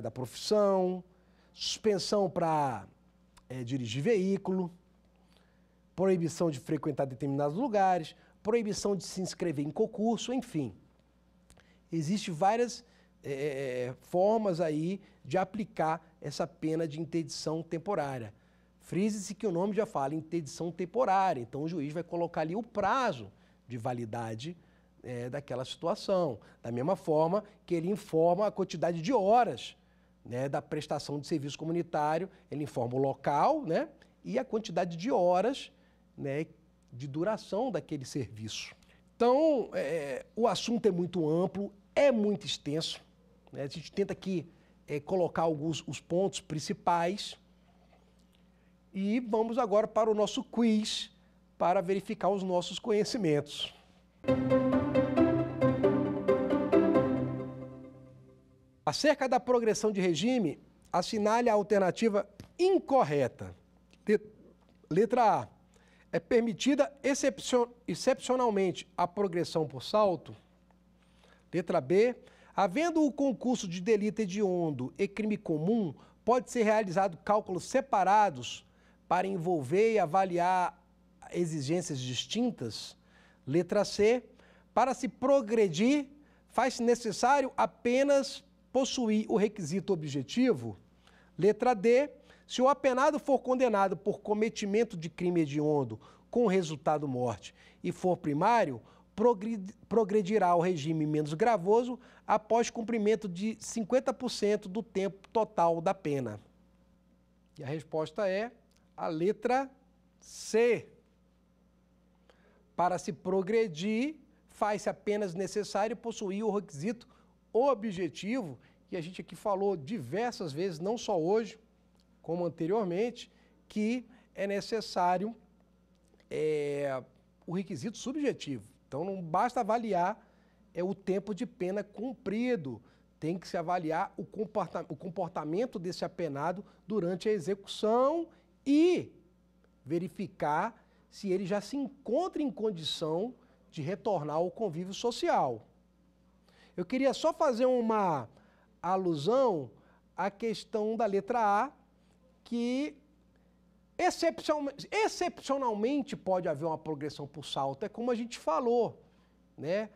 da profissão, suspensão para dirigir veículo, proibição de frequentar determinados lugares, proibição de se inscrever em concurso, enfim. Existem várias formas aí de aplicar essa pena de interdição temporária. Frise-se que o nome já fala, interdição temporária. Então, o juiz vai colocar ali o prazo de validade daquela situação. Da mesma forma que ele informa a quantidade de horas, né, da prestação de serviço comunitário, ele informa o local, né, e a quantidade de horas, né, de duração daquele serviço. Então, o assunto é muito amplo, é muito extenso, né? A gente tenta aqui colocar os pontos principais e vamos agora para o nosso quiz para verificar os nossos conhecimentos. Acerca da progressão de regime, assinale a alternativa incorreta. Letra A. É permitida excepcionalmente a progressão por salto? Letra B. Havendo o concurso de delito hediondo e crime comum, pode ser realizado cálculos separados para envolver e avaliar exigências distintas? Letra C, para se progredir, faz-se necessário apenas possuir o requisito objetivo. Letra D, se o apenado for condenado por cometimento de crime hediondo com resultado morte e for primário, progredirá ao regime menos gravoso após cumprimento de 50% do tempo total da pena. E a resposta é a letra C. Para se progredir, faz-se apenas necessário possuir o requisito objetivo, que a gente aqui falou diversas vezes, não só hoje, como anteriormente, que é necessário o requisito subjetivo. Então, não basta avaliar o tempo de pena cumprido, tem que se avaliar o comportamento desse apenado durante a execução e verificar se ele já se encontra em condição de retornar ao convívio social. Eu queria só fazer uma alusão à questão da letra A, que excepcionalmente pode haver uma progressão por salto, é como a gente falou, né?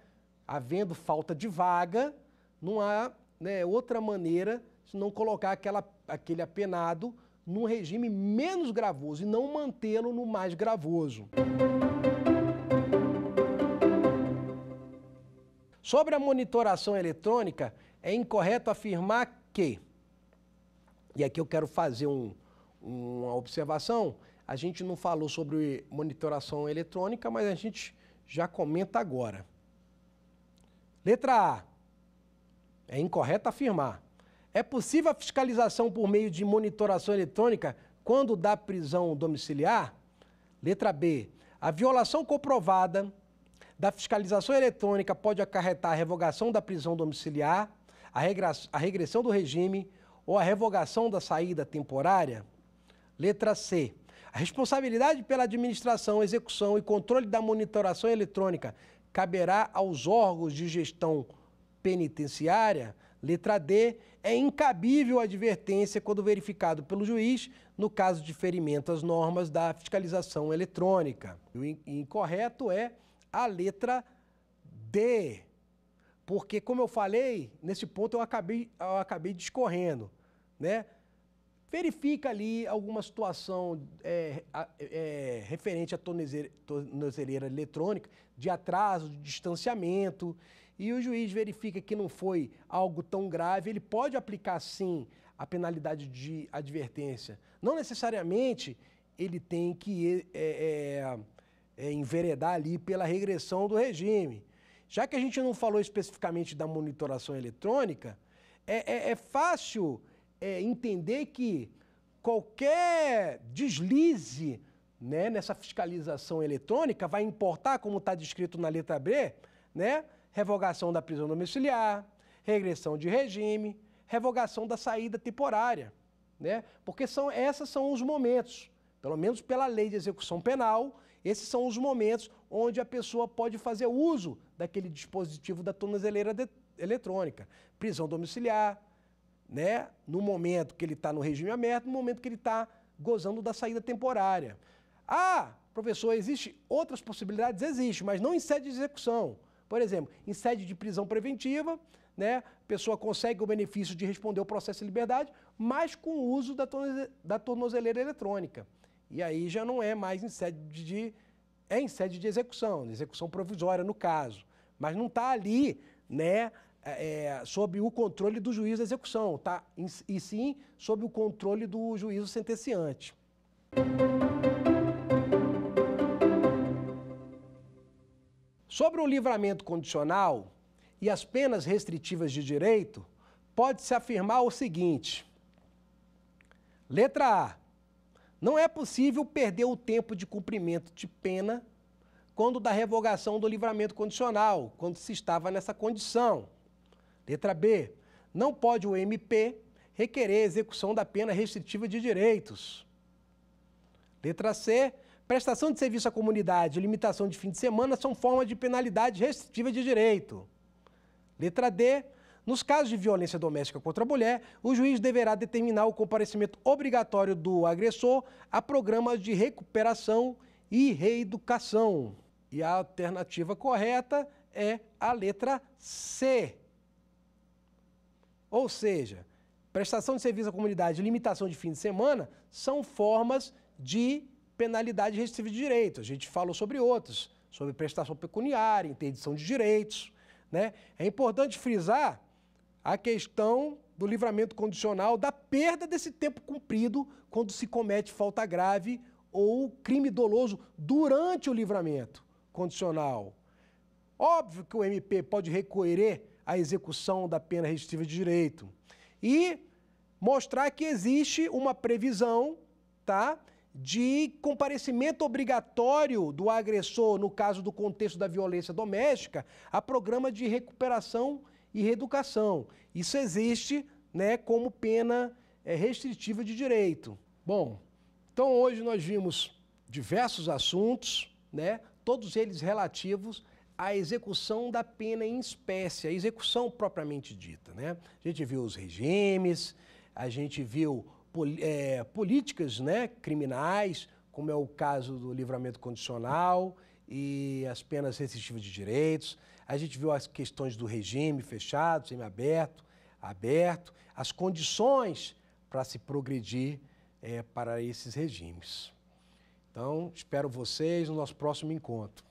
Havendo falta de vaga, não há, né, outra maneira de não colocar aquele apenado num regime menos gravoso e não mantê-lo no mais gravoso. Sobre a monitoração eletrônica, é incorreto afirmar que, e aqui eu quero fazer uma observação, a gente não falou sobre monitoração eletrônica, mas a gente já comenta agora. Letra A, é incorreto afirmar. É possível a fiscalização por meio de monitoração eletrônica quando dá prisão domiciliar? Letra B, a violação comprovada da fiscalização eletrônica pode acarretar a revogação da prisão domiciliar, a regressão do regime ou a revogação da saída temporária? Letra C, a responsabilidade pela administração, execução e controle da monitoração eletrônica caberá aos órgãos de gestão penitenciária? Letra D, é incabível a advertência quando verificado pelo juiz no caso de ferimento às normas da fiscalização eletrônica. O incorreto é a letra D, porque, como eu falei, nesse ponto eu acabei discorrendo, né? Verifica ali alguma situação referente à tornozeleira eletrônica, de atraso, de distanciamento, e o juiz verifica que não foi algo tão grave, ele pode aplicar, sim, a penalidade de advertência. Não necessariamente ele tem que enveredar ali pela regressão do regime. Já que a gente não falou especificamente da monitoração eletrônica, é fácil entender que qualquer deslize, né, nessa fiscalização eletrônica vai importar, como está descrito na letra B, né, revogação da prisão domiciliar, regressão de regime, revogação da saída temporária, né, porque esses são os momentos, pelo menos pela lei de execução penal, esses são os momentos onde a pessoa pode fazer uso daquele dispositivo da tornozeleira eletrônica. Prisão domiciliar, né, no momento que ele está no regime aberto, no momento que ele está gozando da saída temporária. Ah, professor, existem outras possibilidades? Existe, mas não em sede de execução. Por exemplo, em sede de prisão preventiva, né, a pessoa consegue o benefício de responder ao processo de liberdade, mas com o uso da tornozeleira eletrônica. E aí já não é mais em sede de execução provisória no caso. Mas não está ali, né, sob o controle do juiz da execução, tá? E sim sob o controle do juízo sentenciante. Sobre o livramento condicional e as penas restritivas de direito, pode-se afirmar o seguinte. Letra A. Não é possível perder o tempo de cumprimento de pena quando da revogação do livramento condicional, quando se estava nessa condição. Letra B. Não pode o MP requerer execução da pena restritiva de direitos. Letra C. Prestação de serviço à comunidade e limitação de fim de semana são formas de penalidade restritiva de direito. Letra D. Nos casos de violência doméstica contra a mulher, o juiz deverá determinar o comparecimento obrigatório do agressor a programas de recuperação e reeducação. E a alternativa correta é a letra C. Ou seja, prestação de serviço à comunidade e limitação de fim de semana são formas de penalidade restritiva de direito. A gente falou sobre outros, sobre prestação pecuniária, interdição de direitos, né? É importante frisar a questão do livramento condicional da perda desse tempo cumprido quando se comete falta grave ou crime doloso durante o livramento condicional. Óbvio que o MP pode recorrer à execução da pena restritiva de direito e mostrar que existe uma previsão, tá, de comparecimento obrigatório do agressor, no caso do contexto da violência doméstica, a programa de recuperação e reeducação. Isso existe, né, como pena restritiva de direito. Bom, então hoje nós vimos diversos assuntos, né, todos eles relativos à execução da pena em espécie, a execução propriamente dita, né? A gente viu os regimes, a gente viu políticas, né, criminais, como é o caso do livramento condicional e as penas restritivas de direitos. A gente viu as questões do regime fechado, semiaberto, aberto, as condições para se progredir para esses regimes. Então, espero vocês no nosso próximo encontro.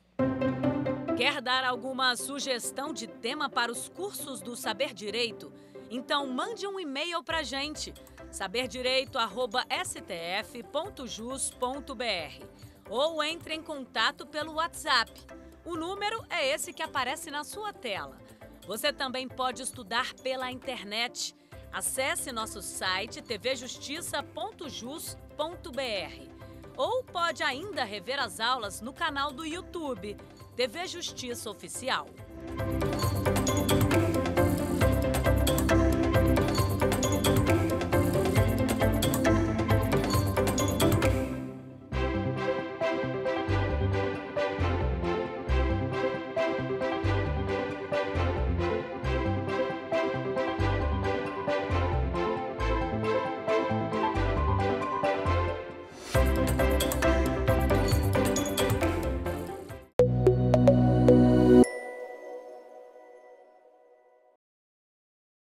Quer dar alguma sugestão de tema para os cursos do Saber Direito? Então mande um e-mail para a gente, saberdireito@stf.jus.br, ou entre em contato pelo WhatsApp. O número é esse que aparece na sua tela. Você também pode estudar pela internet. Acesse nosso site tvjustiça.jus.br. Ou pode ainda rever as aulas no canal do YouTube, TV Justiça Oficial.